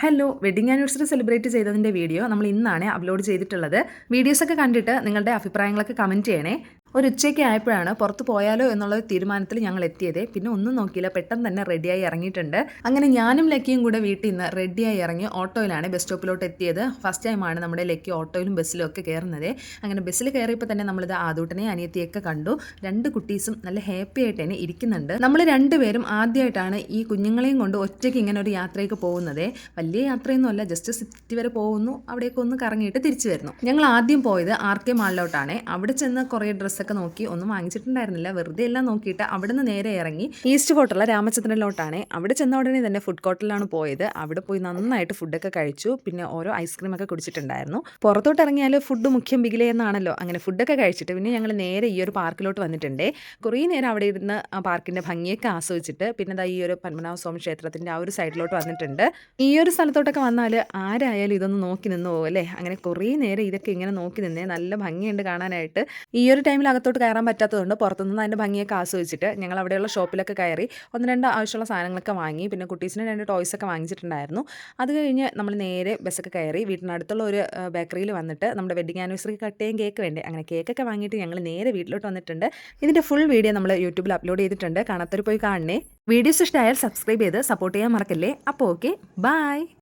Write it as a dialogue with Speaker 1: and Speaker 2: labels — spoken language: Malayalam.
Speaker 1: ഹലോ വെഡിങ് ആനിവേഴ്സറി സെലിബ്രേറ്റ് ചെയ്തതിൻ്റെ വീഡിയോ നമ്മൾ ഇന്നാണ് അപ്ലോഡ് ചെയ്തിട്ടുള്ളത്. വീഡിയോസൊക്കെ കണ്ടിട്ട് നിങ്ങളുടെ അഭിപ്രായങ്ങളൊക്കെ കമൻറ്റ് ചെയ്യണേ. ഒരു ഉച്ചയ്ക്ക് ആയപ്പോഴാണ് പുറത്ത് പോയാലോ എന്നുള്ള തീരുമാനത്തിൽ ഞങ്ങൾ എത്തിയത്. പിന്നെ ഒന്നും നോക്കിയില്ല, പെട്ടെന്ന് തന്നെ റെഡിയായി ഇറങ്ങിയിട്ടുണ്ട്. അങ്ങനെ ഞാനും ലക്കിയും കൂടെ വീട്ടിൽ നിന്ന് റെഡിയായി ഇറങ്ങി ഓട്ടോയിലാണ് ബസ് സ്റ്റോപ്പിലോട്ട് എത്തിയത്. ഫസ്റ്റ് ടൈമാണ് നമ്മുടെ ലക്കി ഓട്ടോയിലും ബസ്സിലും ഒക്കെ കയറുന്നത്. അങ്ങനെ ബസ്സിൽ കയറിയപ്പോൾ തന്നെ നമ്മളിത് ആദൂട്ടനെ അനിയത്തിയൊക്കെ കണ്ടു. രണ്ട് കുട്ടീസും നല്ല ഹാപ്പി ആയിട്ട് തന്നെ ഇരിക്കുന്നുണ്ട്. നമ്മൾ രണ്ടുപേരും ആദ്യമായിട്ടാണ് ഈ കുഞ്ഞുങ്ങളെയും കൊണ്ട് ഒറ്റയ്ക്ക് ഇങ്ങനെ ഒരു യാത്രയ്ക്ക് പോകുന്നത്. വലിയ യാത്രയൊന്നുമല്ല, ജസ്റ്റ് സിറ്റി വരെ പോകുന്നു, അവിടേക്ക് ഒന്ന് കറങ്ങിയിട്ട് തിരിച്ചു വരുന്നു. ഞങ്ങൾ ആദ്യം പോയത് RK മാളിലോട്ടാണ്. അവിടെ ചെന്ന് കുറേ ഡ്രസ്സൊക്കെ നോക്കി, ഒന്നും വാങ്ങിച്ചിട്ടുണ്ടായിരുന്നില്ല, വെറുതെ എല്ലാം നോക്കിയിട്ട് അവിടെ നിന്ന് നേരെ ഇറങ്ങി ഈസ്റ്റ് കോട്ടുള്ള രാമചന്ദ്രനിലോട്ടാണ്. അവിടെ ചെന്ന ഉടനെ തന്നെ ഫുഡ് കോർട്ടിലാണ് പോയത്. അവിടെ പോയി നന്നായിട്ട് ഫുഡൊക്കെ കഴിച്ചു. പിന്നെ ഓരോ ഐസ്ക്രീമൊക്കെ കുടിച്ചിട്ടുണ്ടായിരുന്നു. പുറത്തോട്ട് ഇറങ്ങിയാൽ ഫുഡ് മുഖ്യം ബിഗിലേ എന്നാണല്ലോ. അങ്ങനെ ഫുഡൊക്കെ കഴിച്ചിട്ട് പിന്നെ ഞങ്ങൾ നേരെ ഈ ഒരു പാർക്കിലോട്ട് വന്നിട്ടുണ്ട്. കുറേ നേരം അവിടെ ഇരുന്ന് ആ പാർക്കിൻ്റെ ഭംഗിയൊക്കെ ആസ്വദിച്ചിട്ട് പിന്നെ ഈ ഒരു പത്മനാഭസ്വാമി ക്ഷേത്രത്തിൻ്റെ ആ ഒരു സൈഡിലോട്ട് വന്നിട്ടുണ്ട്. ഈ ഒരു സ്ഥലത്തോട്ടൊക്കെ വന്നാൽ ആരായാലും ഇതൊന്ന് നോക്കി നിന്ന് പോകും അല്ലേ. അങ്ങനെ കുറേ നേരം ഇതൊക്കെ ഇങ്ങനെ നോക്കി നിന്നേ, നല്ല ഭംഗിയുണ്ട് കാണാനായിട്ട്. ഈ ഒരു ടൈമിൽ അകത്തോട്ട് കയറാൻ പറ്റാത്തതുകൊണ്ട് പുറത്തുനിന്ന് അതിൻ്റെ ഭംഗിയൊക്കെ ആസ്വദിച്ചിട്ട് ഞങ്ങൾ അവിടെയുള്ള ഷോപ്പിലൊക്കെ കയറി ഒന്ന് രണ്ട് ആവശ്യമുള്ള സാധനങ്ങളൊക്കെ വാങ്ങി. പിന്നെ കുട്ടീസിന് 2 ടോയ്സൊക്കെ വാങ്ങിച്ചിട്ടുണ്ടായിരുന്നു. അത് കഴിഞ്ഞ് നമ്മൾ നേരെ ബസ്സൊക്കെ കയറി വീട്ടിനടുത്തുള്ള ഒരു ബേക്കറിയിൽ വന്നിട്ട് നമ്മുടെ വെഡിങ് ആനിവേഴ്സറി കട്ട് ചെയ്യാൻ കേക്ക് വേണ്ടേ, അങ്ങനെ കേക്കൊക്കെ വാങ്ങിയിട്ട് ഞങ്ങൾ നേരെ വീട്ടിലോട്ട് വന്നിട്ടുണ്ട്. ഇതിൻ്റെ ഫുൾ വീഡിയോ നമ്മൾ യൂട്യൂബിൽ അപ്ലോഡ് ചെയ്തിട്ടുണ്ട്, കാണാത്തവർ പോയി കാണണേ. വീഡിയോസ് ഇഷ്ടമായാൽ സബ്സ്ക്രൈബ് ചെയ്ത് സപ്പോർട്ട് ചെയ്യാൻ മറക്കല്ലേ. അപ്പോൾ ഓക്കെ, ബൈ.